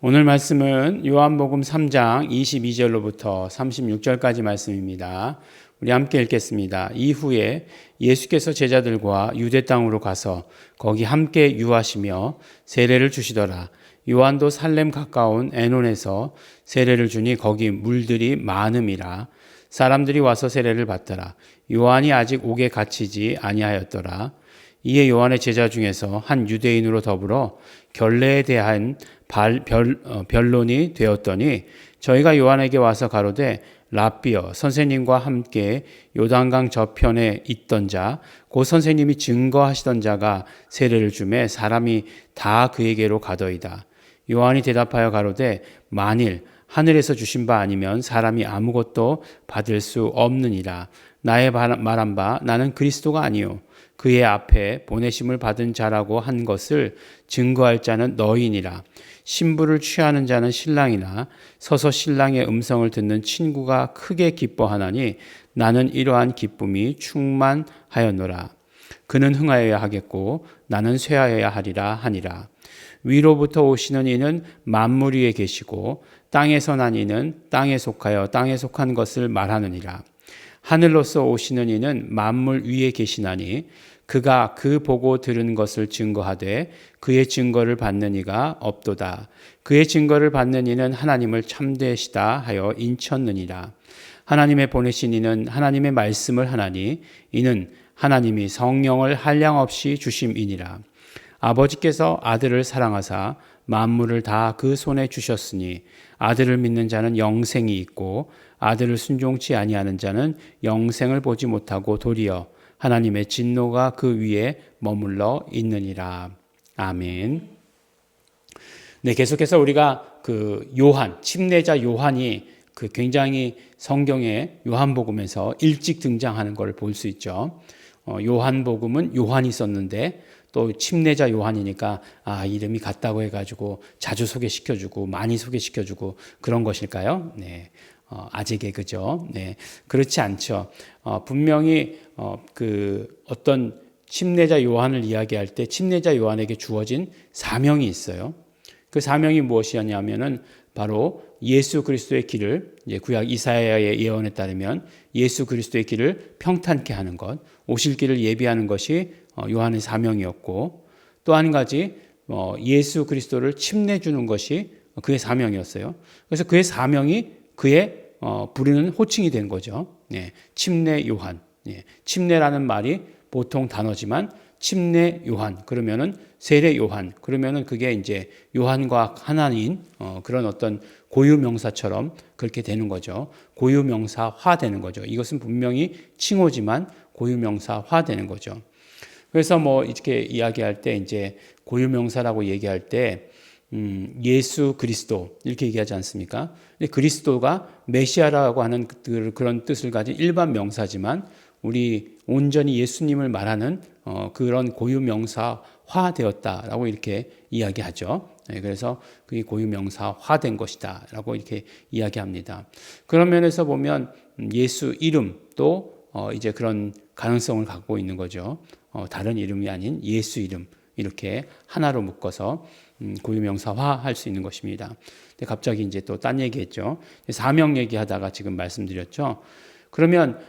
오늘 말씀은 요한복음 3장 22절로부터 36절까지 말씀입니다. 우리 함께 읽겠습니다. 이후에 예수께서 제자들과 유대 땅으로 가서 거기 함께 유하시며 세례를 주시더라. 요한도 살렘 가까운 에논에서 세례를 주니 거기 물들이 많음이라. 사람들이 와서 세례를 받더라. 요한이 아직 옥에 갇히지 아니하였더라. 이에 요한의 제자 중에서 한 유대인으로 더불어 결례에 대한 변론이 되었더니 저희가 요한에게 와서 가로되 랍비여 선생님과 함께 요단강 저편에 있던 자 곧 선생님이 증거하시던 자가 세례를 주매 사람이 다 그에게로 가더이다. 요한이 대답하여 가로되 만일 하늘에서 주신 바 아니면 사람이 아무것도 받을 수 없느니라. 나의 말한 바 나는 그리스도가 아니요 그의 앞에 보내심을 받은 자라고 한 것을 증거할 자는 너희니라. 신부를 취하는 자는 신랑이나 서서 신랑의 음성을 듣는 친구가 크게 기뻐하나니 나는 이러한 기쁨이 충만하였노라. 그는 흥하여야 하겠고 나는 쇠하여야 하리라 하니라. 위로부터 오시는 이는 만물 위에 계시고 땅에서 난 이는 땅에 속하여 땅에 속한 것을 말하느니라. 하늘로서 오시는 이는 만물 위에 계시나니 그가 그 보고 들은 것을 증거하되 그의 증거를 받는 이가 없도다. 그의 증거를 받는 이는 하나님을 참되시다 하여 인쳤느니라. 하나님의 보내신 이는 하나님의 말씀을 하나니 이는 하나님이 성령을 한량없이 주심이니라. 아버지께서 아들을 사랑하사 만물을 다 그 손에 주셨으니 아들을 믿는 자는 영생이 있고 아들을 순종치 아니하는 자는 영생을 보지 못하고 도리어 하나님의 진노가 그 위에 머물러 있느니라. 아멘. 네, 계속해서 우리가 그 요한, 침례자 요한이 그 굉장히 성경의 요한복음에서 일찍 등장하는 걸 볼 수 있죠. 요한복음은 요한이 썼는데 또 침례자 요한이니까 이름이 같다고 해가지고 자주 소개시켜주고 많이 소개시켜주고 그런 것일까요? 네. 아재 개그죠. 네. 그렇지 않죠. 분명히 그 어떤 침례자 요한을 이야기할 때 침례자 요한에게 주어진 사명이 있어요. 그 사명이 무엇이었냐면은 바로 예수 그리스도의 길을, 이제 구약 이사야의 예언에 따르면 예수 그리스도의 길을 평탄케 하는 것, 오실 길을 예비하는 것이 요한의 사명이었고, 또 한 가지 예수 그리스도를 침례주는 것이 그의 사명이었어요. 그래서 그의 사명이 그의 부르는 호칭이 된 거죠. 네, 침례 요한. 네, 침례라는 말이 보통 단어지만 침례 요한 그러면은 세례 요한 그러면은 그게 이제 요한과 하나인 그런 어떤 고유 명사처럼 그렇게 되는 거죠. 고유 명사화 되는 거죠. 이것은 분명히 칭호지만 고유 명사화 되는 거죠. 그래서 뭐 이렇게 이야기할 때 이제 고유 명사라고 얘기할 때 예수 그리스도 이렇게 얘기하지 않습니까? 그리스도가 메시아라고 하는 그런 뜻을 가진 일반 명사지만 우리 온전히 예수님을 말하는 그런 고유 명사화 되었다라고 이렇게 이야기하죠. 그래서 그게 고유 명사화된 것이다라고 이렇게 이야기합니다. 그런 면에서 보면 예수 이름도 이제 그런 가능성을 갖고 있는 거죠. 다른 이름이 아닌 예수 이름 이렇게 하나로 묶어서 고유명사화 할 수 있는 것입니다. 근데 갑자기 이제 또 딴 얘기했죠. 사명 얘기하다가 지금 말씀드렸죠. 그러면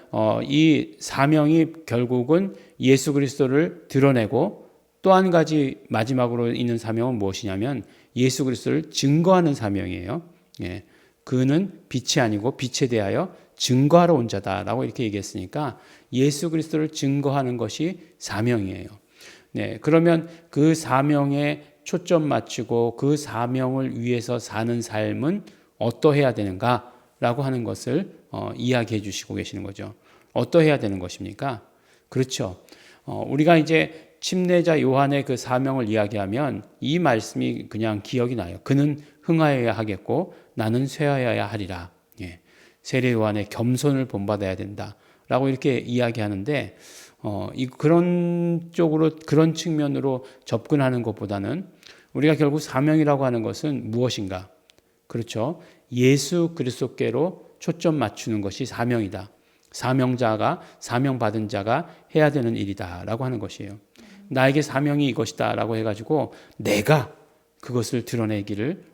이 사명이 결국은 예수 그리스도를 드러내고 또 한 가지 마지막으로 있는 사명은 무엇이냐면 예수 그리스도를 증거하는 사명이에요. 예. 그는 빛이 아니고 빛에 대하여 증거하러 온 자다라고 이렇게 얘기했으니까 예수 그리스도를 증거하는 것이 사명이에요. 네, 그러면 그 사명에 초점 맞추고 그 사명을 위해서 사는 삶은 어떠해야 되는가라고 하는 것을 이야기해 주시고 계시는 거죠. 어떠해야 되는 것입니까? 그렇죠. 우리가 이제 침례자 요한의 그 사명을 이야기하면 이 말씀이 그냥 기억이 나요. 그는 흥하여야 하겠고 나는 쇠하여야 하리라. 예. 세례 요한의 겸손을 본받아야 된다라고 이렇게 이야기하는데 그런 쪽으로 그런 측면으로 접근하는 것보다는 우리가 결국 사명이라고 하는 것은 무엇인가? 그렇죠. 예수 그리스도께로 초점 맞추는 것이 사명이다. 사명자가 사명받은 자가 해야 되는 일이다라고 하는 것이에요. 나에게 사명이 이것이다라고 해가지고 내가 그것을 드러내기를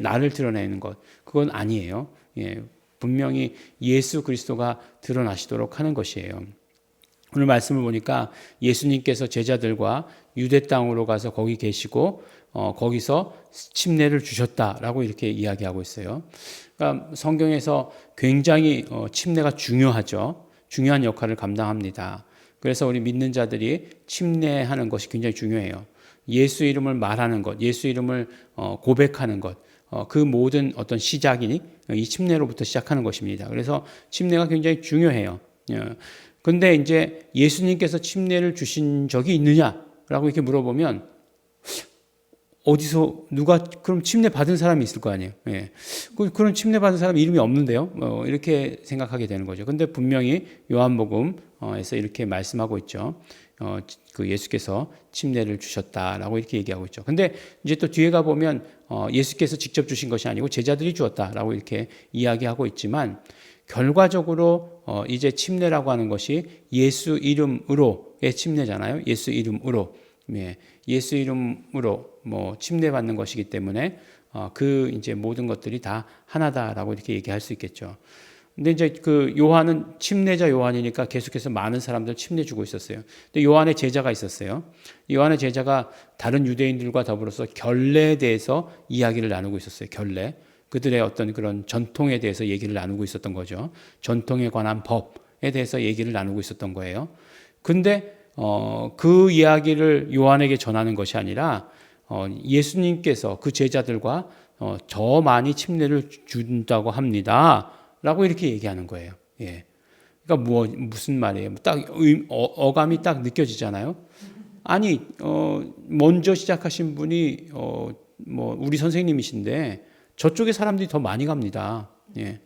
나를 드러내는 것, 그건 아니에요. 예, 분명히 예수 그리스도가 드러나시도록 하는 것이에요. 오늘 말씀을 보니까 예수님께서 제자들과 유대 땅으로 가서 거기 계시고 거기서 침례를 주셨다라고 이렇게 이야기하고 있어요. 그러니까 성경에서 굉장히 침례가 중요하죠. 중요한 역할을 감당합니다. 그래서 우리 믿는 자들이 침례하는 것이 굉장히 중요해요. 예수 이름을 말하는 것, 예수 이름을 고백하는 것, 그 모든 어떤 시작이 이 침례로부터 시작하는 것입니다. 그래서 침례가 굉장히 중요해요. 근데 이제 예수님께서 침례를 주신 적이 있느냐라고 이렇게 물어보면 어디서 누가 그럼 침례 받은 사람이 있을 거 아니에요. 예. 그런 침례 받은 사람 이름이 없는데요. 이렇게 생각하게 되는 거죠. 근데 분명히 요한복음에서 이렇게 말씀하고 있죠. 그 예수께서 침례를 주셨다라고 이렇게 얘기하고 있죠. 근데 이제 또 뒤에 가 보면 예수께서 직접 주신 것이 아니고 제자들이 주었다라고 이렇게 이야기하고 있지만 결과적으로 이제 침례라고 하는 것이 예수 이름으로의 침례잖아요. 예수 이름으로. 예, 예수 이름으로 침례받는 것이기 때문에 그 이제 모든 것들이 다 하나다라고 이렇게 얘기할 수 있겠죠. 근데 이제 그 요한은 침례자 요한이니까 계속해서 많은 사람들 침례 주고 있었어요. 근데 요한의 제자가 있었어요. 요한의 제자가 다른 유대인들과 더불어서 결례에 대해서 이야기를 나누고 있었어요. 결례. 그들의 어떤 그런 전통에 대해서 얘기를 나누고 있었던 거죠. 전통에 관한 법에 대해서 얘기를 나누고 있었던 거예요. 근데 그 이야기를 요한에게 전하는 것이 아니라 예수님께서 그 제자들과 더 많이 침례를 준다고 합니다. 라고 이렇게 얘기하는 거예요. 예. 그러니까 무슨 말이에요? 딱 어감이 딱 느껴지잖아요. 아니 먼저 시작하신 분이 우리 선생님이신데 저쪽에 사람들이 더 많이 갑니다. 예.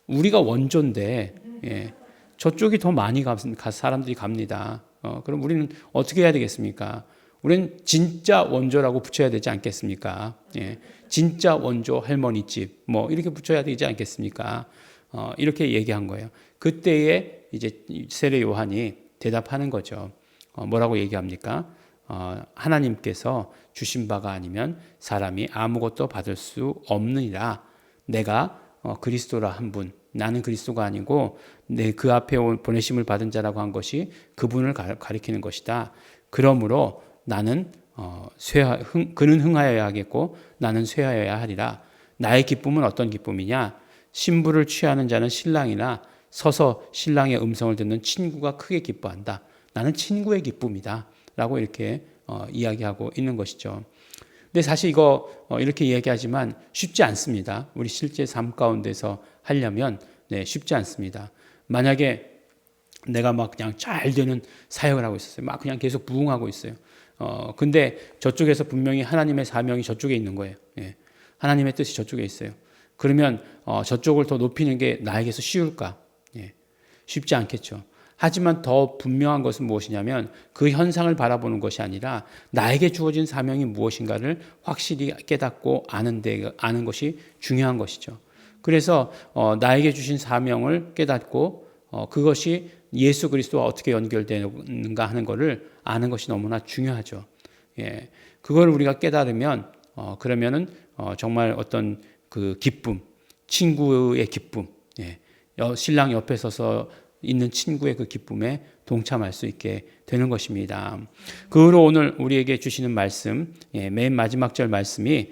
우리가 원조인데 예. 저쪽이 더 많이 사람들이 갑니다. 그럼 우리는 어떻게 해야 되겠습니까? 우리는 진짜 원조라고 붙여야 되지 않겠습니까? 예. 진짜 원조 할머니 집 이렇게 붙여야 되지 않겠습니까? 이렇게 얘기한 거예요. 그때에 이제 세례 요한이 대답하는 거죠. 뭐라고 얘기합니까? 하나님께서 주신 바가 아니면 사람이 아무것도 받을 수 없느니라. 내가 그리스도라 한 분, 나는 그리스도가 아니고 내 그 앞에 보내심을 받은 자라고 한 것이 그분을 가리키는 것이다. 그러므로 나는 그는 흥하여야 하겠고 나는 쇠하여야 하리라. 나의 기쁨은 어떤 기쁨이냐? 신부를 취하는 자는 신랑이나 서서 신랑의 음성을 듣는 친구가 크게 기뻐한다. 나는 친구의 기쁨이다. 라고 이렇게 이야기하고 있는 것이죠. 근데 사실 이거 이렇게 이야기하지만 쉽지 않습니다. 우리 실제 삶 가운데서 하려면 쉽지 않습니다. 만약에 내가 막 그냥 잘 되는 사역을 하고 있었어요. 막 그냥 계속 부흥하고 있어요. 근데 저쪽에서 분명히 하나님의 사명이 저쪽에 있는 거예요. 예. 하나님의 뜻이 저쪽에 있어요. 그러면 저쪽을 더 높이는 게 나에게서 쉬울까? 예. 쉽지 않겠죠. 하지만 더 분명한 것은 무엇이냐면 그 현상을 바라보는 것이 아니라 나에게 주어진 사명이 무엇인가를 확실히 깨닫고 아는 것이 중요한 것이죠. 그래서 나에게 주신 사명을 깨닫고 그것이 예수 그리스도와 어떻게 연결되는가 하는 것을 아는 것이 너무나 중요하죠. 예, 그걸 우리가 깨달으면 그러면은 정말 어떤 그 기쁨, 친구의 기쁨, 예, 신랑 옆에 서서 있는 친구의 그 기쁨에 동참할 수 있게 되는 것입니다. 그 후로 오늘 우리에게 주시는 말씀, 맨 마지막 절 말씀이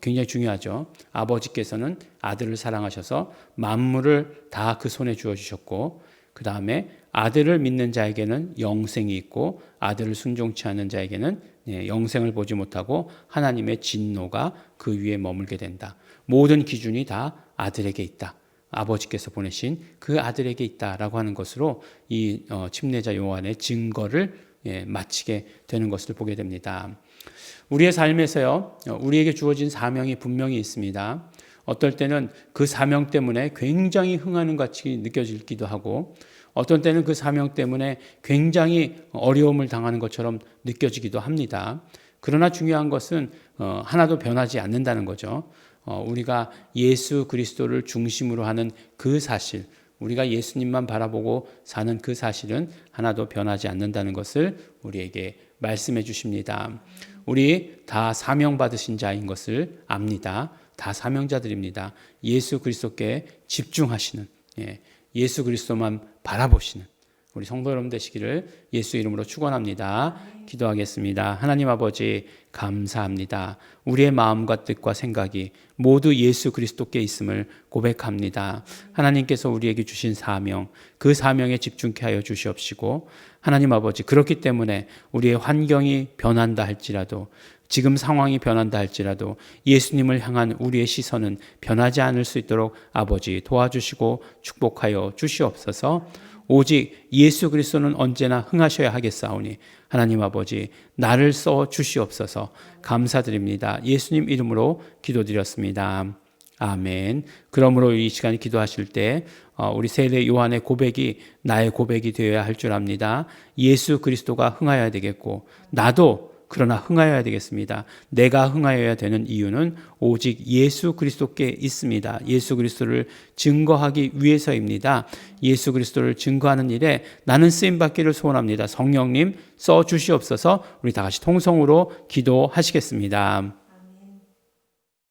굉장히 중요하죠. 아버지께서는 아들을 사랑하셔서 만물을 다 그 손에 주어주셨고 그 다음에 아들을 믿는 자에게는 영생이 있고 아들을 순종치 않는 자에게는 영생을 보지 못하고 하나님의 진노가 그 위에 머물게 된다. 모든 기준이 다 아들에게 있다. 아버지께서 보내신 그 아들에게 있다라고 하는 것으로 이 침례자 요한의 증거를 마치게 되는 것을 보게 됩니다. 우리의 삶에서요, 우리에게 주어진 사명이 분명히 있습니다. 어떨 때는 그 사명 때문에 굉장히 흥하는 같이 느껴지기도 하고 어떤 때는 그 사명 때문에 굉장히 어려움을 당하는 것처럼 느껴지기도 합니다. 그러나 중요한 것은 하나도 변하지 않는다는 거죠. 우리가 예수 그리스도를 중심으로 하는 그 사실, 우리가 예수님만 바라보고 사는 그 사실은 하나도 변하지 않는다는 것을 우리에게 말씀해 주십니다. 우리 다 사명 받으신 자인 것을 압니다. 다 사명자들입니다. 예수 그리스도께 집중하시는, 예수 그리스도만 바라보시는 우리 성도 여러분 되시기를 예수 이름으로 축원합니다. 기도하겠습니다. 하나님 아버지 감사합니다. 우리의 마음과 뜻과 생각이 모두 예수 그리스도께 있음을 고백합니다. 하나님께서 우리에게 주신 사명, 그 사명에 집중케 하여 주시옵시고, 하나님 아버지 그렇기 때문에 우리의 환경이 변한다 할지라도, 지금 상황이 변한다 할지라도 예수님을 향한 우리의 시선은 변하지 않을 수 있도록 아버지 도와주시고 축복하여 주시옵소서. 오직 예수 그리스도는 언제나 흥하셔야 하겠사오니 하나님 아버지 나를 써 주시옵소서. 감사드립니다. 예수님 이름으로 기도드렸습니다. 아멘. 그러므로 이 시간에 기도하실 때 우리 세례 요한의 고백이 나의 고백이 되어야 할 줄 압니다. 예수 그리스도가 흥하여야 되겠고 나도 그러나 흥하여야 되겠습니다. 내가 흥하여야 되는 이유는 오직 예수 그리스도께 있습니다. 예수 그리스도를 증거하기 위해서입니다. 예수 그리스도를 증거하는 일에 나는 쓰임받기를 소원합니다. 성령님 써 주시옵소서. 우리 다 같이 통성으로 기도하시겠습니다.